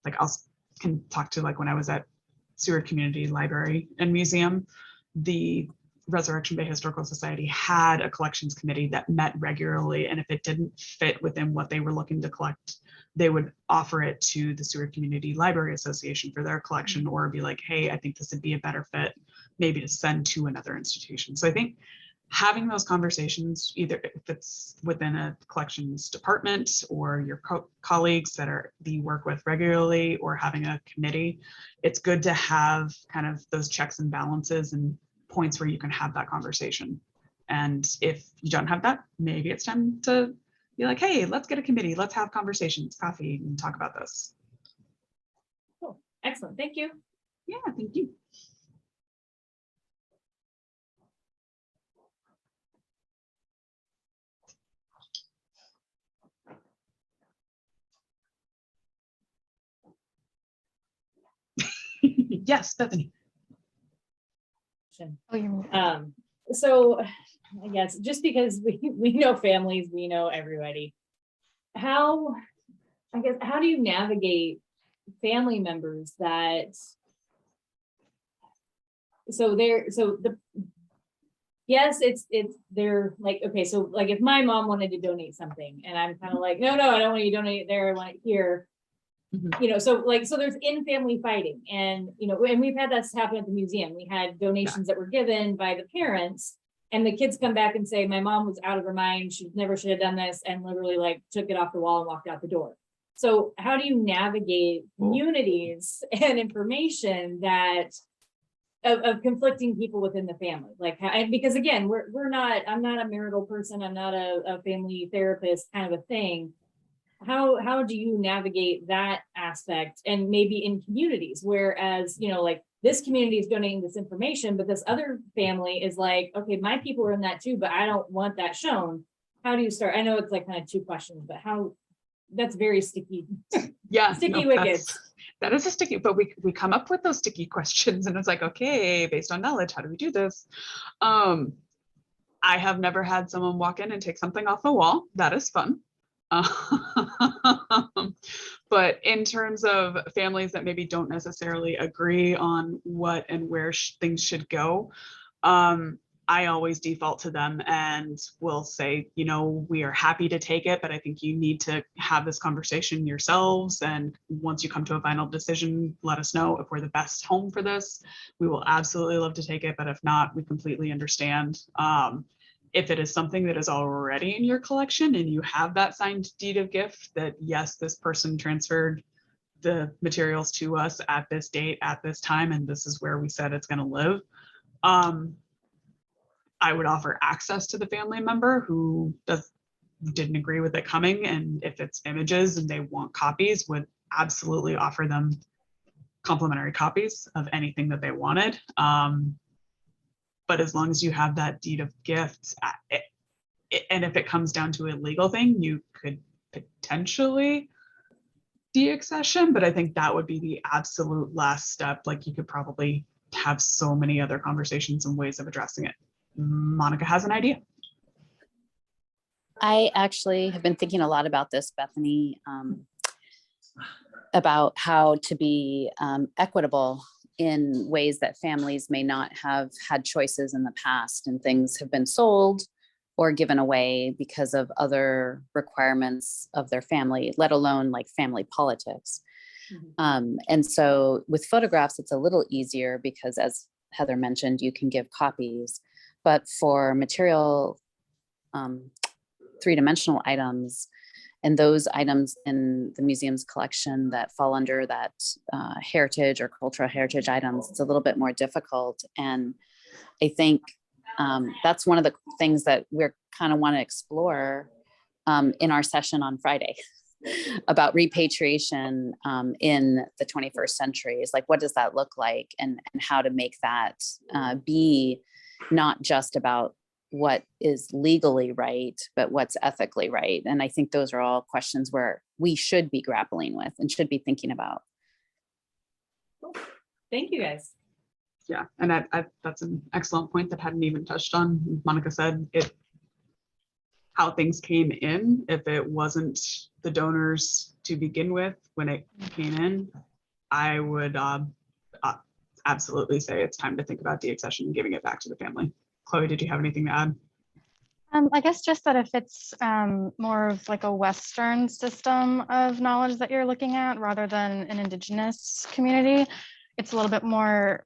Like can talk to, like when I was at Seward Community Library and Museum, the Resurrection Bay Historical Society had a collections committee that met regularly, and if it didn't fit within what they were looking to collect, they would offer it to the Seward Community Library Association for their collection, or be like, hey, I think this would be a better fit, maybe to send to another institution. So I think having those conversations, either if it's within a collections department or your colleagues that you work with regularly, or having a committee, it's good to have kind of those checks and balances and points where you can have that conversation. And if you don't have that, maybe it's time to be like, hey, let's get a committee, let's have conversations, coffee, and talk about this. Cool. Excellent. Thank you. Yeah, thank you. Yes, Bethany. So I guess just because we know families, we know everybody, how do you navigate family members that they're like, okay, so like if my mom wanted to donate something and I'm kind of like, no, I don't want you to donate it there, I want it here. You know, so there's in-family fighting, and you know, and we've had that happen at the museum. We had donations that were given by the parents, and the kids come back and say, my mom was out of her mind, she never should have done this, and literally like took it off the wall and walked out the door. So how do you navigate communities and information that of conflicting people within the family? Like, because again, I'm not a marital person, I'm not a family therapist kind of a thing. How do you navigate that aspect, and maybe in communities, whereas, you know, like this community is donating this information, but this other family is like, okay, my people are in that too, but I don't want that shown. How do you start? I know it's like kind of two questions, but that's very sticky. Yeah, sticky wickets. That is a sticky, but we come up with those sticky questions, and it's like, okay, based on knowledge, how do we do this? I have never had someone walk in and take something off the wall. That is fun. But in terms of families that maybe don't necessarily agree on what and where things should go, I I always default to them and will say, you know, we are happy to take it, but I think you need to have this conversation yourselves. And once you come to a final decision, let us know if we're the best home for this. We will absolutely love to take it, but if not, we completely understand. If it is something that is already in your collection and you have that signed deed of gift that, yes, this person transferred the materials to us at this date, at this time, and this is where we said it's going to live. I would offer access to the family member who didn't agree with it coming. And if it's images and they want copies, would absolutely offer them complimentary copies of anything that they wanted. But as long as you have that deed of gift, and if it comes down to a legal thing, you could potentially deaccession, but I think that would be the absolute last step. Like, you could probably have so many other conversations and ways of addressing it. Monica has an idea. I actually have been thinking a lot about this, Bethany, about how to be equitable in ways that families may not have had choices in the past, and things have been sold or given away because of other requirements of their family, let alone like family politics. And so with photographs, it's a little easier because, as Heather mentioned, you can give copies, but for material, three-dimensional items, and those items in the museum's collection that fall under that heritage or cultural heritage items, it's a little bit more difficult. And I think that's one of the things that we're kind of want to explore in our session on Friday about repatriation in the 21st century. Is like, what does that look like, and how to make that be not just about what is legally right, but what's ethically right. And I think those are all questions where we should be grappling with and should be thinking about. Cool. Thank you, guys. Yeah, and that's an excellent point that hadn't even touched on. Monica said it, how things came in. If it wasn't the donors to begin with when it came in, I would absolutely say it's time to think about deaccession and giving it back to the family. Chloe, did you have anything to add? I guess just that if it's more of like a Western system of knowledge that you're looking at rather than an Indigenous community, it's a little bit more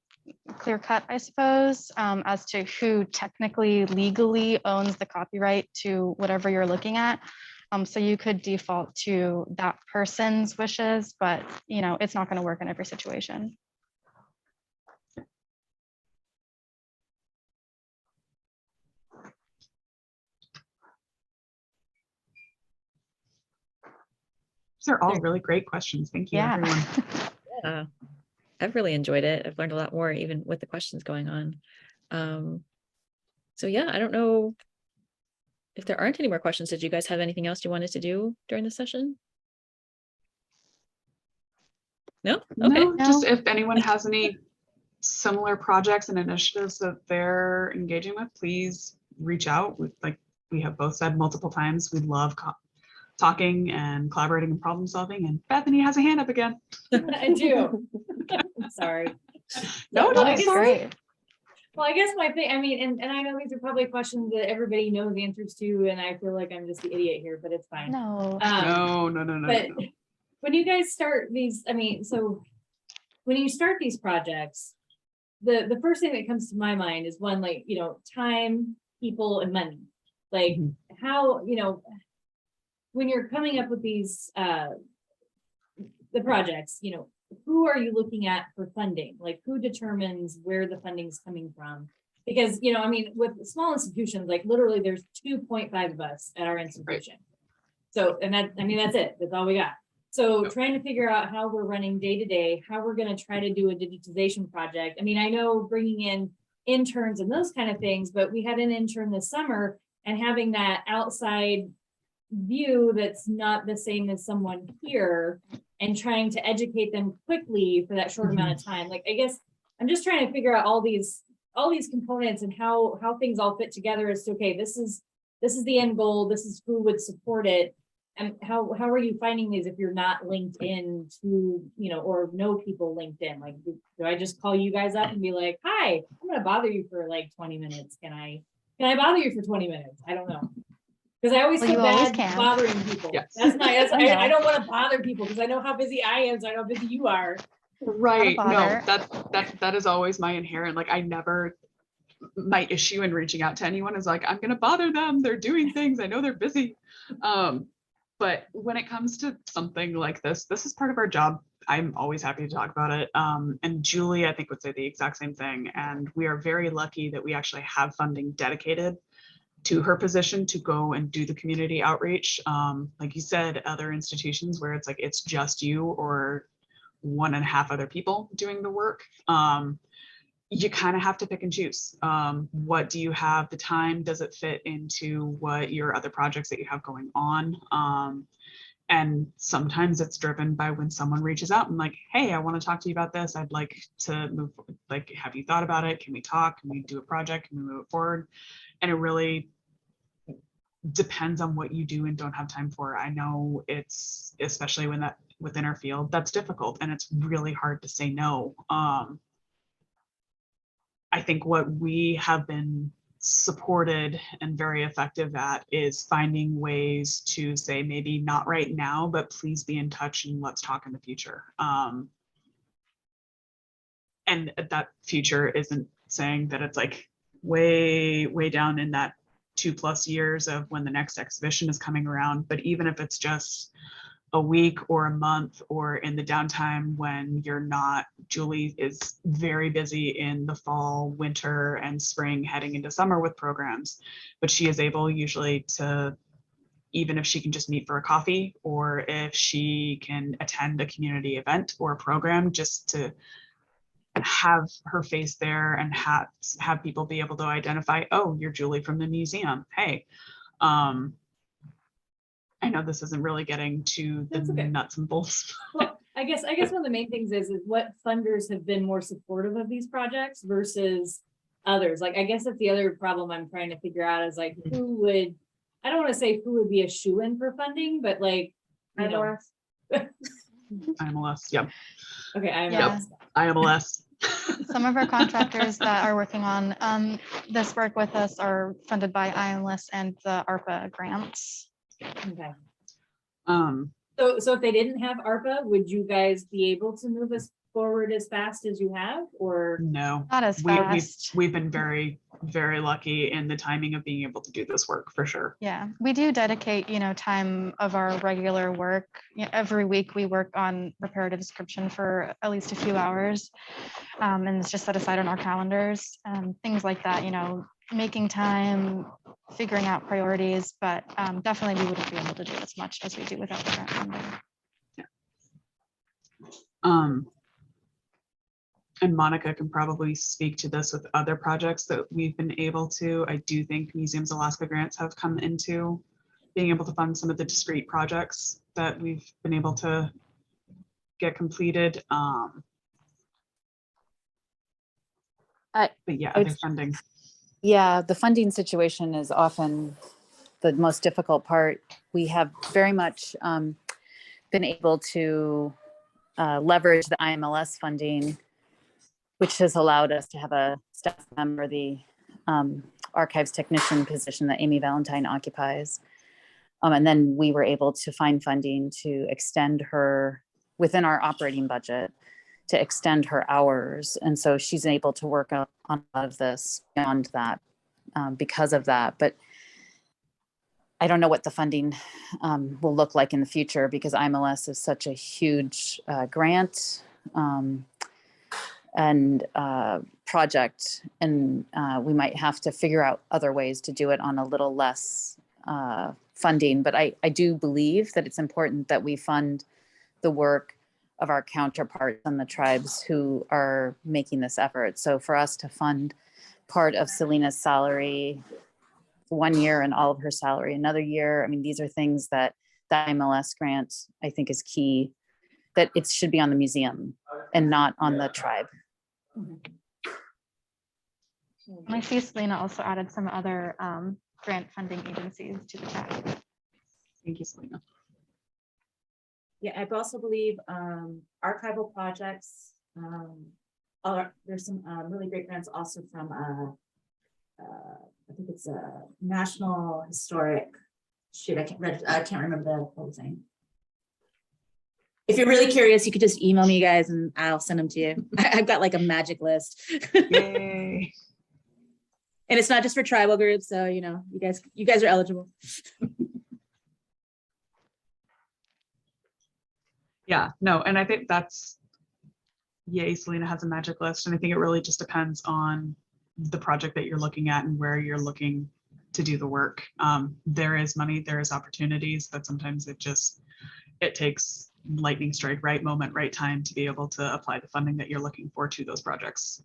clear cut, I suppose, as to who technically legally owns the copyright to whatever you're looking at. So you could default to that person's wishes, but you know, it's not going to work in every situation. These are all really great questions. Thank you, Yeah. everyone. Yeah, I've really enjoyed it. I've learned a lot more even with the questions going on. So yeah, I don't know if there aren't any more questions. Did you guys have anything else you wanted to do during the session? No? Okay. No, just if anyone has any similar projects and initiatives that they're engaging with, please reach out. Like we have both said multiple times, we love talking and collaborating and problem solving. And Bethany has a hand up again. I do. I'm sorry. No, Well, I don't be guess- sorry. Well, I guess my thing, I mean, and I know these are probably questions that everybody knows the answers to, and I feel like I'm just the idiot here, but it's fine. No. No. But when you guys start these, I mean, so when you start these projects, the first thing that comes to my mind is one, like, you know, time, people, and money. Like how, you know, when you're coming up with these, the projects, you know, who are you looking at for funding? Like, who determines where the funding's coming from? Because, you know, I mean, with small institutions, like literally there's 2.5 of us at our institution. So, and that, I mean, that's it. That's all we got. So trying to figure out how we're running day to day, how we're going to try to do a digitization project. I mean, I know bringing in interns and those kind of things, but we had an intern this summer, and having that outside view that's not the same as someone here, and trying to educate them quickly for that short amount of time. Like, I guess I'm just trying to figure out all these components and how things all fit together as to, okay, this is the end goal. This is who would support it. and how are you finding these if you're not linked in to, you know, or know people LinkedIn? Like, do I just call you guys up and be like, hi, I'm gonna bother you for like 20 minutes. Can I bother you for 20 minutes? I don't know. Because I always Well, feel you always bad can. bothering people. Yes. I don't want to bother people because I know how busy I am, so I know how busy you are. Right. No, bother. that is always my inherent, like, my issue in reaching out to anyone is like, I'm gonna bother them. They're doing things. I know they're busy. But when it comes to something like this is part of our job. I'm always happy to talk about it. And Julie, I think, would say the exact same thing. And we are very lucky that we actually have funding dedicated to her position to go and do the community outreach. Like you said, other institutions where it's like, it's just you or 1.5 other people doing the work. You kind of have to pick and choose. What do you have the time? Does it fit into what your other projects that you have going on? And sometimes it's driven by when someone reaches out and like, hey, I want to talk to you about this. I'd like to move, like, have you thought about it? Can we talk? Can we do a project? Can we move it forward? And it really depends on what you do and don't have time for. I know it's, especially when that within our field, that's difficult and it's really hard to say no. I think what we have been supported and very effective at is finding ways to say, maybe not right now, but please be in touch and let's talk in the future. And that future isn't saying that it's like way down in that 2+ years of when the next exhibition is coming around. But even if it's just a week or a month or in the downtime when you're not, Julie is very busy in the fall, winter, and spring heading into summer with programs, but she is able usually to, even if she can just meet for a coffee or if she can attend a community event or a program, just to have her face there and have people be able to identify, oh, you're Julie from the museum. Hey, I know this isn't really getting to the nuts and bolts. Well, I guess one of the main things is what funders have been more supportive of these projects versus others. Like, I guess that's the other problem I'm trying to figure out is like, who would, I don't want to say who would be a shoo-in for funding, but like, you know. IMLS, yeah. Okay, IMLS. Yeah. IMLS. Some of our contractors that are working on this work with us are funded by IMLS and the ARPA grants. Okay. So if they didn't have ARPA, would you guys be able to move us forward as fast as you have, or no? Not as fast. We've been very lucky in the timing of being able to do this work for sure. Yeah, we do dedicate, time of our regular work. Every week we work on reparative description for at least a few hours. And it's just set aside on our calendars, things like that, making time, figuring out priorities, but definitely we wouldn't be able to do as much as we do without the grant funding. And Monica can probably speak to this with other projects that we've been able to. I do think Museums Alaska grants have come into being able to fund some of the discrete projects that we've been able to get completed. But yeah, other funding. Yeah, the funding situation is often the most difficult part. We have very much been able to leverage the IMLS funding, which has allowed us to have a staff member, the archives technician position that Amy Valentine occupies. And then we were able to find funding to extend her within our operating budget, to extend her hours. And so she's able to work on a lot of this beyond that because of that. But I don't know what the funding will look like in the future because IMLS is such a huge grant and project. And we might have to figure out other ways to do it on a little less funding. But I do believe that it's important that we fund the work of our counterparts and the tribes who are making this effort. So for us to fund part of Selena's salary 1 year and all of her salary another year, I mean, these are things that the MLS grant, I think, is key, that it should be on the museum and not on the tribe. And I see Selena also added some other grant funding agencies to the chat. Thank you, Selena. Yeah, I also believe archival projects. There's some really great grants also from I think it's a National Historic. Shoot, I can't remember the whole thing. If you're really curious, you could just email me, guys, and I'll send them to you. I've got like a magic list. Yay. And it's not just for tribal groups, so you know, you guys are eligible. Yeah, no, and I think that's, yay, Selena has a magic list. And I think it really just depends on the project that you're looking at and where you're looking to do the work. There is money, there is opportunities, but sometimes it takes lightning strike, right moment, right time to be able to apply the funding that you're looking for to those projects.